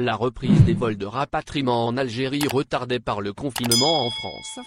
La reprise des vols de rapatriement en Algérie retardée par le confinement en France.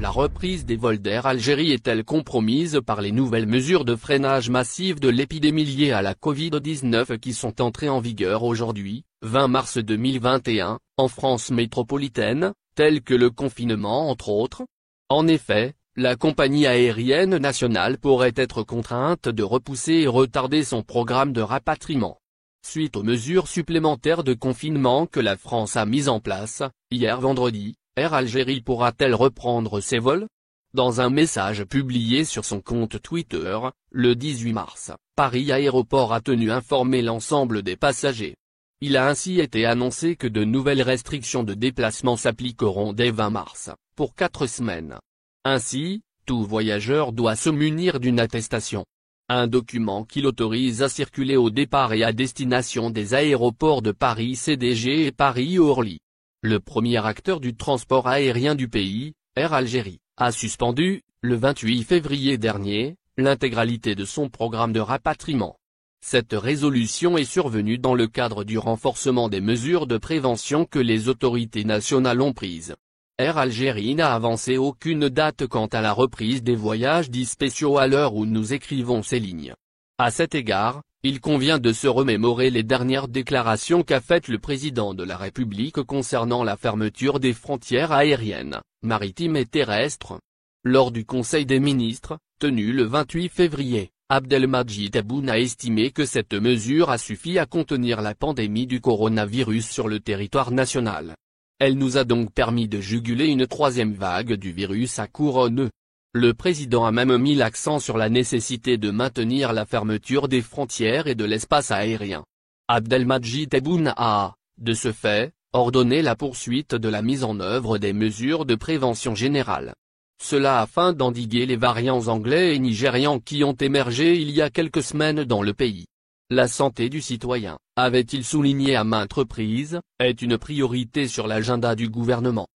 La reprise des vols d'Air Algérie est-elle compromise par les nouvelles mesures de freinage massif de l'épidémie liée à la Covid-19 qui sont entrées en vigueur aujourd'hui, 20 mars 2021, en France métropolitaine, telles que le confinement entre autres? En effet, la compagnie aérienne nationale pourrait être contrainte de repousser et retarder son programme de rapatriement. Suite aux mesures supplémentaires de confinement que la France a mises en place, hier vendredi, Air Algérie pourra-t-elle reprendre ses vols? Dans un message publié sur son compte Twitter, le 18 mars, Paris Aéroport a tenu informer l'ensemble des passagers. Il a ainsi été annoncé que de nouvelles restrictions de déplacement s'appliqueront dès 20 mars, pour 4 semaines. Ainsi, tout voyageur doit se munir d'une attestation. Un document qui l'autorise à circuler au départ et à destination des aéroports de Paris CDG et Paris-Orly. Le premier acteur du transport aérien du pays, Air Algérie, a suspendu, le 28 février dernier, l'intégralité de son programme de rapatriement. Cette résolution est survenue dans le cadre du renforcement des mesures de prévention que les autorités nationales ont prises. Air Algérie n'a avancé aucune date quant à la reprise des voyages dits spéciaux à l'heure où nous écrivons ces lignes. À cet égard, il convient de se remémorer les dernières déclarations qu'a faites le président de la République concernant la fermeture des frontières aériennes, maritimes et terrestres. Lors du Conseil des ministres, tenu le 28 février, Abdelmadjid Tebboune a estimé que cette mesure a suffi à contenir la pandémie du coronavirus sur le territoire national. Elle nous a donc permis de juguler une troisième vague du virus à couronne. Le président a même mis l'accent sur la nécessité de maintenir la fermeture des frontières et de l'espace aérien. Abdelmadjid Tebboune a, de ce fait, ordonné la poursuite de la mise en œuvre des mesures de prévention générale. Cela afin d'endiguer les variants anglais et nigérians qui ont émergé il y a quelques semaines dans le pays. La santé du citoyen, avait-il souligné à maintes reprises, est une priorité sur l'agenda du gouvernement.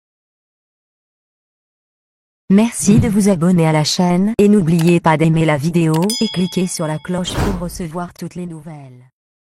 Merci de vous abonner à la chaîne et n'oubliez pas d'aimer la vidéo et cliquer sur la cloche pour recevoir toutes les nouvelles.